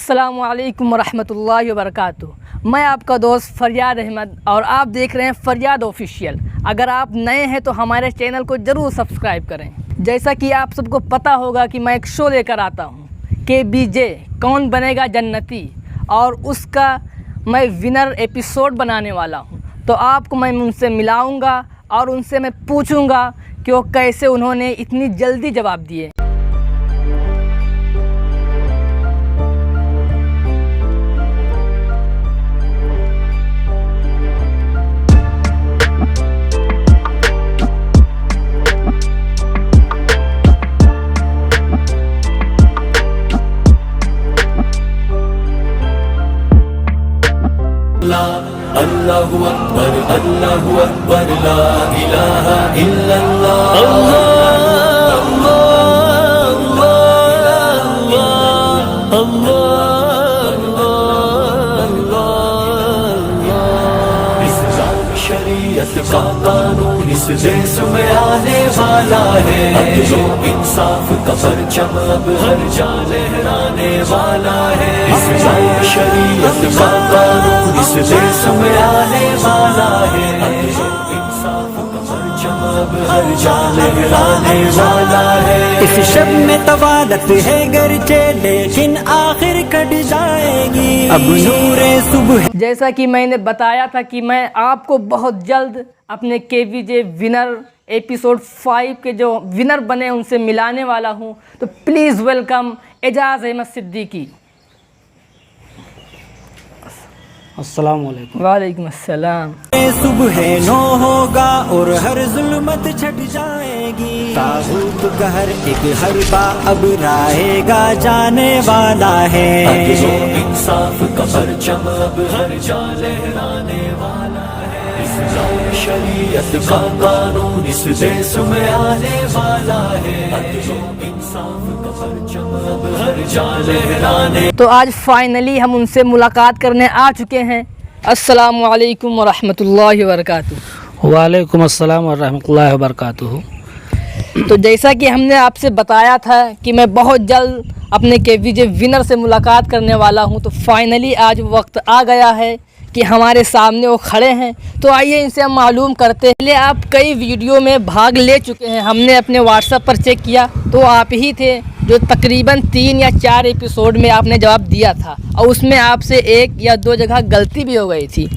अस्सलामुअलैकुम वरहमतुल्लाहि वबरकातुहू। मैं आपका दोस्त फ़रियाद अहमद और आप देख रहे हैं फ़रियाद ऑफिशियल। अगर आप नए हैं तो हमारे चैनल को ज़रूर सब्सक्राइब करें। जैसा कि आप सबको पता होगा कि मैं एक शो लेकर आता हूँ KBJ कौन बनेगा जन्नती, और उसका मैं विनर एपिसोड बनाने वाला हूँ। तो आपको मैं उनसे मिलाऊँगा और उनसे मैं पूछूँगा कि वो कैसे उन्होंने इतनी जल्दी जवाब दिए। अल्लाहु अकबर अल्लाहु अकबर ला इलाहा इल्लल्लाह अल्लाह अल्लाह अल्लाह। इस जान शरीयत का कानून इस देश में आने वाला है। अब जो इंसाफ का परचम अब हर जगह लहराने वाला है। इस जान शरीयत का कानून इस देश में आने वाला है। अब जो इंसाफ का परचम अब हर जगह लहराने वाला है। इस शब में तवालत है गरचे लेकिन आखिर कट जाएगी अब नूरे सुबह। जैसा कि मैंने बताया था कि मैं आपको बहुत जल्द अपने KBJ विनर एपिसोड 5 के जो विनर बने उनसे मिलाने वाला हूं। तो प्लीज़ वेलकम एजाज़ अहमद सिद्दीकी। अस्सलाम वालेकुम। वालेकुम अस्सलाम। सुबह नो होगा और हर जुल्मत छट जाएगी। ताबूत का हर एक हरबा अब राहेगा जाने वाला है। अब जो इंसाफ का परचम अब हर जगह लहराने वाला है। इस जान शरीयत का कानून इस देश में आने वाला है। अब जो इंसाफ का परचम अब हर जगह लहराने। तो आज फाइनली हम उनसे मुलाकात करने आ चुके हैं। अस्सलामु अलैकुम वरहमतुल्लाहि वबरकातुहू। वालेकुम अस्सलाम वरहमतुल्लाहि वबरकातुहू। तो जैसा कि हमने आपसे बताया था कि मैं बहुत जल्द अपने KBJ विनर से मुलाकात करने वाला हूं, तो फाइनली आज वक्त आ गया है कि हमारे सामने वो खड़े हैं। तो आइए इनसे हम मालूम करते हैं। पहले आप कई वीडियो में भाग ले चुके हैं, हमने अपने व्हाट्सएप पर चेक किया तो आप ही थे जो तकरीबन 3 या 4 एपिसोड में आपने जवाब दिया था, और उसमें आपसे 1 या 2 जगह गलती भी हो गई थी।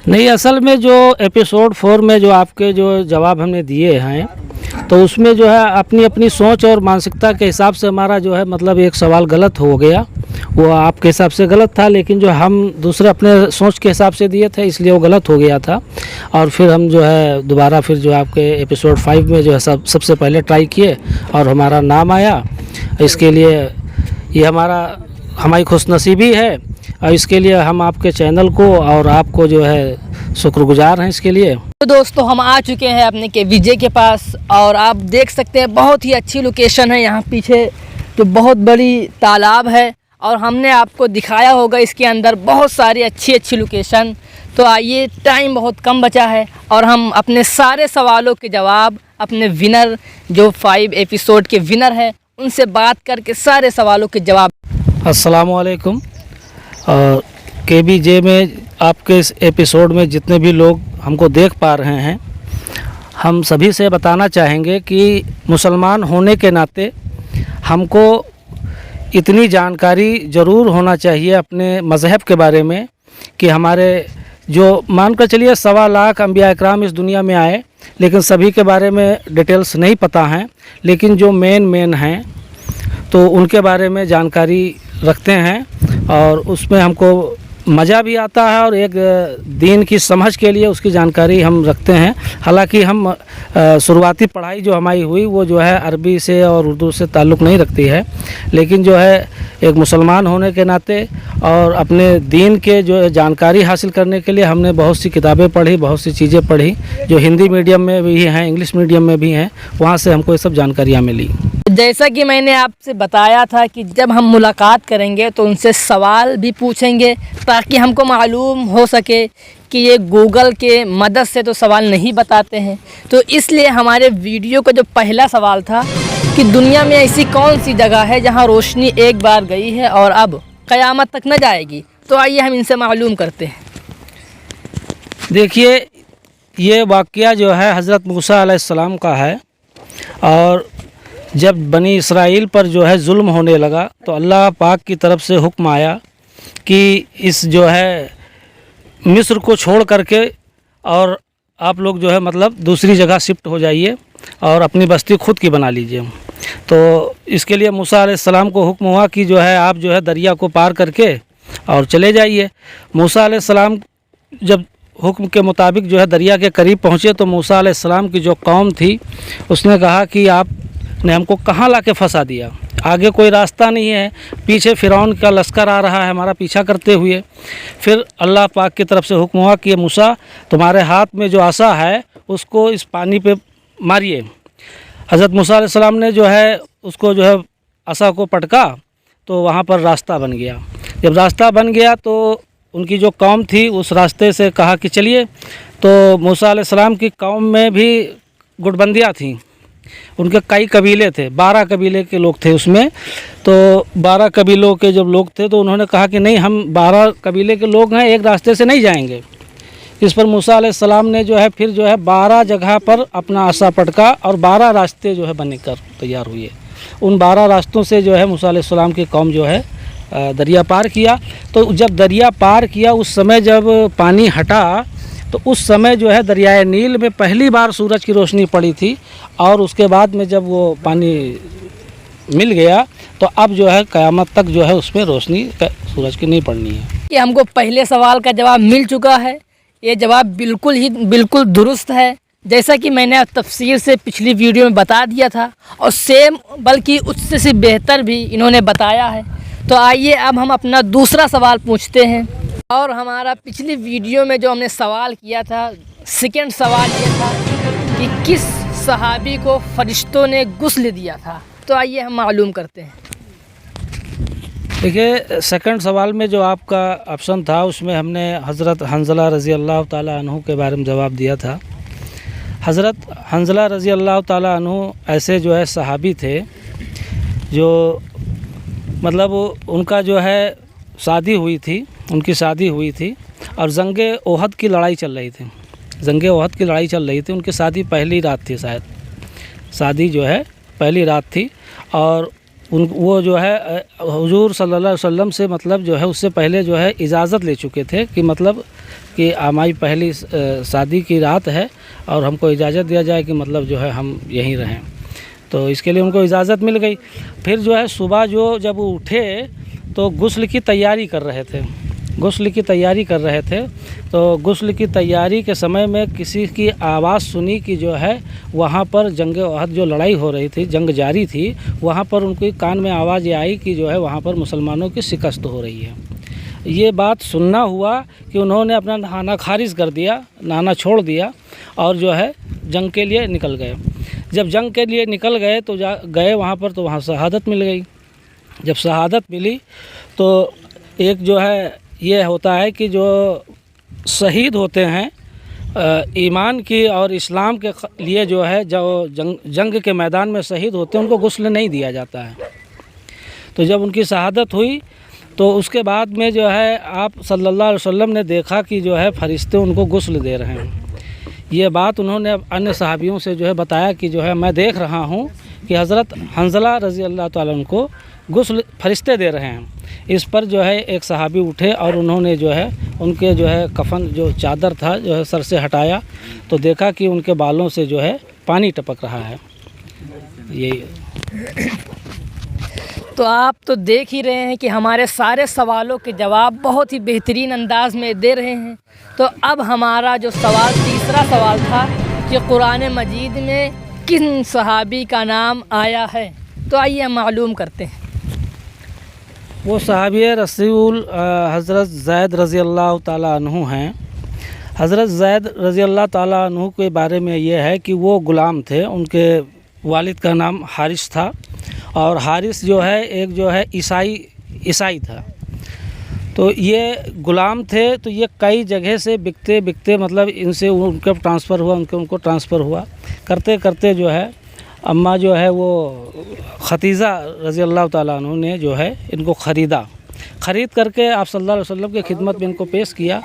नहीं, असल में जो एपिसोड 4 में जो आपके जो जवाब हमने दिए हैं तो उसमें जो है अपनी अपनी सोच और मानसिकता के हिसाब से हमारा जो है मतलब एक सवाल गलत हो गया। वो आपके हिसाब से गलत था, लेकिन जो हम दूसरे अपने सोच के हिसाब से दिए थे इसलिए वो गलत हो गया था। और फिर हम जो है दोबारा फिर जो आपके एपिसोड 5 में जो है सबसे पहले ट्राई किए और हमारा नाम आया। इसके लिए ये हमारी खुशनसीबी है और इसके लिए हम आपके चैनल को और आपको जो है शुक्रगुजार हैं इसके लिए। तो दोस्तों हम आ चुके हैं अपने KBJ के पास, और आप देख सकते हैं बहुत ही अच्छी लोकेशन है। यहाँ पीछे जो बहुत बड़ी तालाब है और हमने आपको दिखाया होगा इसके अंदर बहुत सारी अच्छी अच्छी लोकेशन। तो आइए, टाइम बहुत कम बचा है और हम अपने सारे सवालों के जवाब अपने विनर जो 5 एपिसोड के विनर हैं उनसे बात करके सारे सवालों के जवाब। अस्सलामु अलैकुम। और KBJ में आपके इस एपिसोड में जितने भी लोग हमको देख पा रहे हैं, हम सभी से बताना चाहेंगे कि मुसलमान होने के नाते हमको इतनी जानकारी ज़रूर होना चाहिए अपने मज़हब के बारे में कि हमारे जो मान कर चलिए 1.25 लाख अंबिया इकराम इस दुनिया में आए, लेकिन सभी के बारे में डिटेल्स नहीं पता हैं, लेकिन जो मेन हैं तो उनके बारे में जानकारी रखते हैं और उसमें हमको मज़ा भी आता है और एक दीन की समझ के लिए उसकी जानकारी हम रखते हैं। हालांकि हम शुरुआती पढ़ाई जो हमारी हुई वो जो है अरबी से और उर्दू से ताल्लुक़ नहीं रखती है, लेकिन जो है एक मुसलमान होने के नाते और अपने दीन के जो जानकारी हासिल करने के लिए हमने बहुत सी किताबें पढ़ी, बहुत सी चीज़ें पढ़ी जो हिंदी मीडियम में भी हैं, इंग्लिश मीडियम में भी हैं। वहाँ से हमको ये सब जानकारियाँ मिली। जैसा कि मैंने आपसे बताया था कि जब हम मुलाकात करेंगे तो उनसे सवाल भी पूछेंगे ताकि हमको मालूम हो सके कि ये गूगल के मदद से तो सवाल नहीं बताते हैं। तो इसलिए हमारे वीडियो का जो पहला सवाल था कि दुनिया में ऐसी कौन सी जगह है जहां रोशनी एक बार गई है और अब क़यामत तक न जाएगी। तो आइए हम इनसे मालूम करते हैं। देखिए, ये वाक़या जो है हज़रत मूसा अलैहिस्सलाम का है। और जब बनी इसराइल पर जो है जुल्म होने लगा तो अल्लाह पाक की तरफ से हुक्म आया कि इस जो है मिस्र को छोड़ करके और आप लोग जो है मतलब दूसरी जगह शिफ्ट हो जाइए और अपनी बस्ती खुद की बना लीजिए। तो इसके लिए मूसा अलैहिस्सलाम को हुक्म हुआ कि जो है आप जो है दरिया को पार करके और चले जाइए। मूसा अलैहिस्सलाम जब हुक्म के मुताबिक जो है दरिया के करीब पहुँचे तो मूसा अलैहिस्सलाम की जो कौम थी उसने कहा कि आपने हमको कहाँ ला के फंसा दिया, आगे कोई रास्ता नहीं है, पीछे फ़िरौन का लश्कर आ रहा है हमारा पीछा करते हुए। फिर अल्लाह पाक की तरफ से हुक्म हुआ कि मूसा तुम्हारे हाथ में जो आसा है उसको इस पानी पे मारिए। हज़रत मूसा अलैहिस्सलाम ने जो है उसको जो है आसा को पटका तो वहाँ पर रास्ता बन गया। जब रास्ता बन गया तो उनकी जो कौम थी उस रास्ते से कहा कि चलिए। तो मूसा अलैहिस्सलाम की कौम में भी गुटबंदियाँ थीं, उनके कई कबीले थे, 12 कबीले के लोग थे उसमें। तो 12 कबीलों के जब लोग थे तो उन्होंने कहा कि नहीं, हम 12 कबीले के लोग हैं, एक रास्ते से नहीं जाएंगे। इस पर मूसा अलैहिस्सलाम ने जो है फिर जो है 12 जगह पर अपना आसा पटका और 12 रास्ते जो है बनकर तैयार हुए। उन 12 रास्तों से जो है मूसा अलैहिस्सलाम की कौम जो है दरिया पार किया। तो जब दरिया पार किया उस समय जब पानी हटा तो उस समय जो है दरियाए नील में पहली बार सूरज की रोशनी पड़ी थी। और उसके बाद में जब वो पानी मिल गया तो अब जो है क़यामत तक जो है उसमें रोशनी सूरज की नहीं पड़नी है। कि हमको पहले सवाल का जवाब मिल चुका है। ये जवाब बिल्कुल दुरुस्त है, जैसा कि मैंने तफसीर से पिछली वीडियो में बता दिया था और सेम बल्कि उससे से बेहतर भी इन्होंने बताया है। तो आइए अब हम अपना दूसरा सवाल पूछते हैं। और हमारा पिछली वीडियो में जो हमने सवाल किया था, सेकंड सवाल ये था कि किस सहाबी को फरिश्तों ने गुस्ल दिया था। तो आइए हम मालूम करते हैं। देखिए, सेकंड सवाल में जो आपका ऑप्शन था उसमें हमने हज़रत हंज़ला रज़ी अल्लाह ताला अन्हु के बारे में जवाब दिया था। हज़रत हंज़ला रज़ी अल्लाह ताला अन्हु ऐसे जो है सहाबी थे जो मतलब उनका जो है शादी हुई थी, उनकी शादी हुई थी और जंगे ओहद की लड़ाई चल रही थी। जंगे ओहद की लड़ाई चल रही थी, उनकी शादी पहली रात थी, शायद शादी जो है पहली रात थी। और वो जो है हुजूर सल्लल्लाहु अलैहि वसल्लम से मतलब जो है उससे पहले जो है इजाज़त ले चुके थे कि मतलब कि हमारी पहली शादी की रात है और हमको इजाज़त दिया जाए कि मतलब जो है हम यहीं रहें। तो इसके लिए उनको इजाज़त मिल गई। फिर जो है सुबह जब वो उठे तो गुस्ल की तैयारी कर रहे थे, गुस्ल की तैयारी कर रहे थे। तो गुस्ल की तैयारी के समय में किसी की आवाज़ सुनी कि जो है वहाँ पर जंग ओहद जो लड़ाई हो रही थी, जंग जारी थी, वहाँ पर उनके कान में आवाज़ ये आई कि जो है वहाँ पर मुसलमानों की शिकस्त हो रही है। ये बात सुनना हुआ कि उन्होंने अपना नहाना खारिज कर दिया, नहाना छोड़ दिया और जो है जंग के लिए निकल गए। जब जंग के लिए निकल गए तो गए वहाँ पर तो वहाँ शहादत मिल गई। जब शहादत मिली तो एक जो है ये होता है कि जो शहीद होते हैं ईमान की और इस्लाम के लिए जो है जो जंग के मैदान में शहीद होते हैं उनको गुस्ल नहीं दिया जाता है। तो जब उनकी शहादत हुई तो उसके बाद में जो है आप सल्लल्लाहु अलैहि वसल्लम ने देखा कि जो है फरिश्ते उनको गुस्ल दे रहे हैं। ये बात उन्होंने अन्य सहाबियों से जो है बताया कि जो है मैं देख रहा हूँ कि हज़रत हंज़ला रज़ी अल्लाह ताला उनको गुस्ल फरिश्ते दे रहे हैं। इस पर जो है एक सहाबी उठे और उन्होंने जो है उनके जो है कफन जो चादर था जो है सर से हटाया तो देखा कि उनके बालों से जो है पानी टपक रहा है। यही तो आप तो देख ही रहे हैं कि हमारे सारे सवालों के जवाब बहुत ही बेहतरीन अंदाज में दे रहे हैं। तो अब हमारा जो सवाल तीसरा सवाल था कि कुरान मजीद में किन सहाबी का नाम आया है। तो आइए हम मालूम करते हैं। वो सहाबी रसूल हज़रत ज़ैद रज़ी अल्लाह ताला अन्हु हैं। हज़रत ज़ैद रज़ी अल्लाह ताला अन्हु के बारे में ये है कि वो ग़ुलाम थे, उनके वालिद का नाम हारिस था और हारिस जो है एक जो है ईसाई था। तो ये ग़ुलाम थे तो ये कई जगह से बिकते मतलब इनसे उनका ट्रांसफ़र हुआ, उनको ट्रांसफ़र हुआ, करते करते जो है अम्मा जो है वो खतीजा रज़ी अल्लाह ताला अन्हु ने जो है इनको ख़रीद करके आप सल्लल्लाहु अलैहि वसल्लम की खिदमत में इनको पेश किया,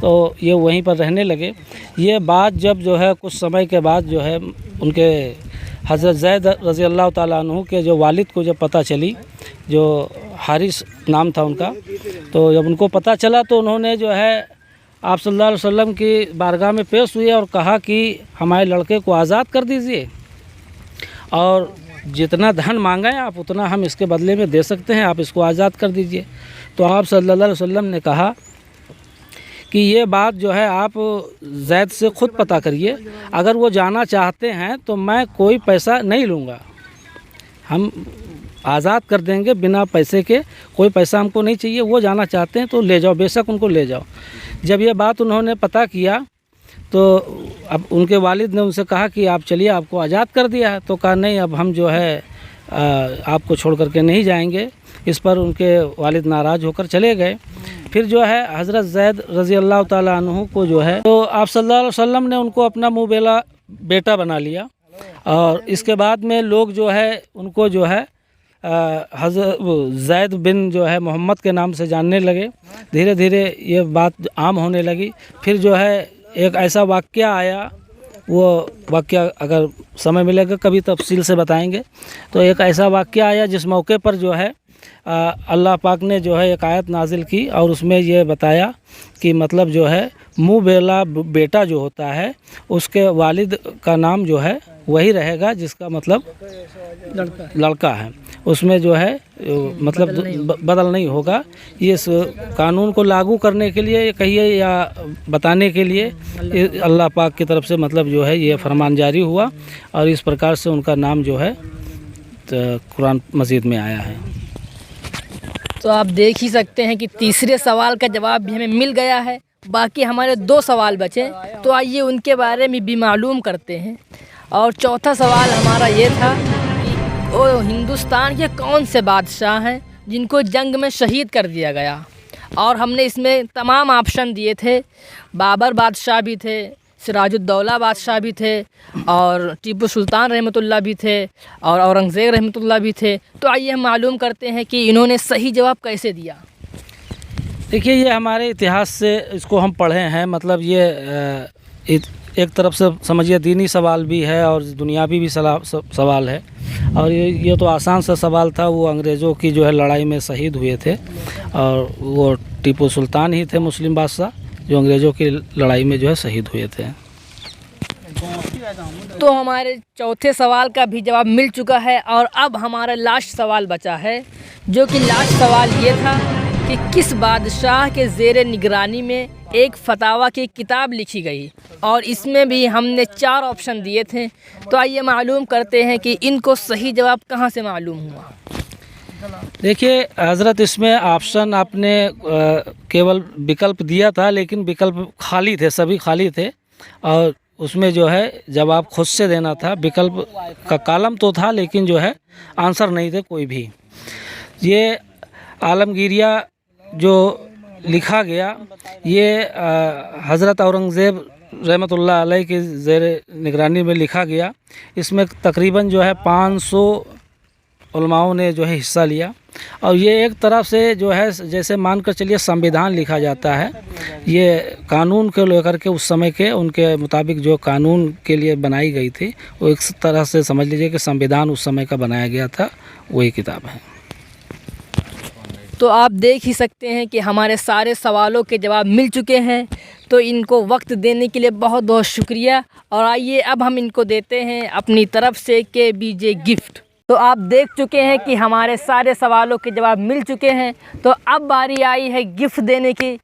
तो ये वहीं पर रहने लगे। ये बात जब जो है कुछ समय के बाद जो है उनके हज़रत ज़ैद रज़ी अल्लाह ताला अन्हु के जो वालिद को जब पता चली, जो हारिस नाम था उनका, तो जब उनको पता चला तो उन्होंने जो है आप सल्लल्लाहु अलैहि वसल्लम की बारगाह में पेश हुए और कहा कि हमारे लड़के को आज़ाद कर दीजिए और जितना धन मांगा है आप उतना हम इसके बदले में दे सकते हैं, आप इसको आज़ाद कर दीजिए। तो आप सल्लल्लाहु अलैहि वसल्लम ने कहा कि ये बात जो है आप ज़ैद से ख़ुद पता करिए, अगर वो जाना चाहते हैं तो मैं कोई पैसा नहीं लूँगा, हम आज़ाद कर देंगे बिना पैसे के, कोई पैसा हमको नहीं चाहिए, वो जाना चाहते हैं तो ले जाओ, बेशक उनको ले जाओ। जब ये बात उन्होंने पता किया तो अब उनके वालिद ने उनसे कहा कि आप चलिए, आपको आज़ाद कर दिया है। तो कहा नहीं, अब हम जो है आपको छोड़ करके नहीं जाएंगे। इस पर उनके वालिद नाराज़ होकर चले गए। फिर जो है हज़रत ज़ैद रज़ी अल्लाह ताला अन्हु को जो है तो आप सल्लल्लाहु अलैहि वसल्लम ने उनको अपना मुँह बेला बेटा बना लिया और इसके बाद में लोग जो है उनको जो है हज़रत ज़ैद बिन जो है मोहम्मद के नाम से जानने लगे। धीरे धीरे ये बात आम होने लगी। फिर जो है एक ऐसा वाक़या आया, वो वाक़या अगर समय मिलेगा कभी तफसील से बताएंगे। तो एक ऐसा वाक़या आया जिस मौके पर जो है अल्लाह पाक ने जो है एक आयत नाजिल की और उसमें ये बताया कि मतलब जो है मुँह बेला बेटा जो होता है उसके वालिद का नाम जो है वही रहेगा जिसका मतलब लड़का है, उसमें जो है मतलब बदल नहीं होगा। ये इस कानून को लागू करने के लिए कहिए या बताने के लिए अल्लाह पाक की तरफ से मतलब जो है ये फरमान जारी हुआ और इस प्रकार से उनका नाम जो है कुरान मजीद में आया है। तो आप देख ही सकते हैं कि तीसरे सवाल का जवाब भी हमें मिल गया है। बाकी हमारे 2 सवाल बचे, तो आइए उनके बारे में भी मालूम करते हैं। और चौथा सवाल हमारा ये था कि वो हिंदुस्तान के कौन से बादशाह हैं जिनको जंग में शहीद कर दिया गया। और हमने इसमें तमाम ऑप्शन दिए थे, बाबर बादशाह भी थे, सिराजुद्दौला बादशाह भी थे और टीपू सुल्तान रहमतुल्लाह भी थे और औरंगज़ेब रहमतुल्लाह भी थे। तो आइए हम मालूम करते हैं कि इन्होंने सही जवाब कैसे दिया। देखिए, ये हमारे इतिहास से इसको हम पढ़े हैं, मतलब ये एक तरफ से समझिए दीनी सवाल भी है और दुनियावी भी सवाल है। और ये तो आसान सा सवाल था। वो अंग्रेज़ों की जो है लड़ाई में शहीद हुए थे और वो टीपू सुल्तान ही थे मुस्लिम बादशाह जो अंग्रेज़ों की लड़ाई में जो है शहीद हुए थे। तो हमारे चौथे सवाल का भी जवाब मिल चुका है और अब हमारा लास्ट सवाल बचा है, जो कि लास्ट सवाल ये था कि किस बादशाह के ज़ेरे निगरानी में एक फतावा की किताब लिखी गई। और इसमें भी हमने 4 ऑप्शन दिए थे। तो आइए मालूम करते हैं कि इनको सही जवाब कहाँ से मालूम हुआ। देखिए हज़रत, इसमें ऑप्शन आपने केवल विकल्प दिया था, लेकिन विकल्प खाली थे, सभी खाली थे। और उसमें जो है जवाब खुद से देना था। विकल्प का कॉलम तो था लेकिन जो है आंसर नहीं थे कोई भी। ये आलमगीरिया जो लिखा गया, ये हज़रत औरंगज़ेब रहमतुल्लाह अलैह के ज़ेरे निगरानी में लिखा गया। इसमें तकरीबन जो है 500 उलमाओं ने जो है हिस्सा लिया। और ये एक तरफ से जो है जैसे मानकर चलिए संविधान लिखा जाता है, ये कानून को लेकर के उस समय के उनके मुताबिक जो कानून के लिए बनाई गई थी, वो एक तरह से समझ लीजिए कि संविधान उस समय का बनाया गया था, वही किताब है। तो आप देख ही सकते हैं कि हमारे सारे सवालों के जवाब मिल चुके हैं। तो इनको वक्त देने के लिए बहुत बहुत शुक्रिया। और आइए अब हम इनको देते हैं अपनी तरफ से KBJ गिफ्ट। तो आप देख चुके हैं कि हमारे सारे सवालों के जवाब मिल चुके हैं। तो अब बारी आई है गिफ्ट देने की।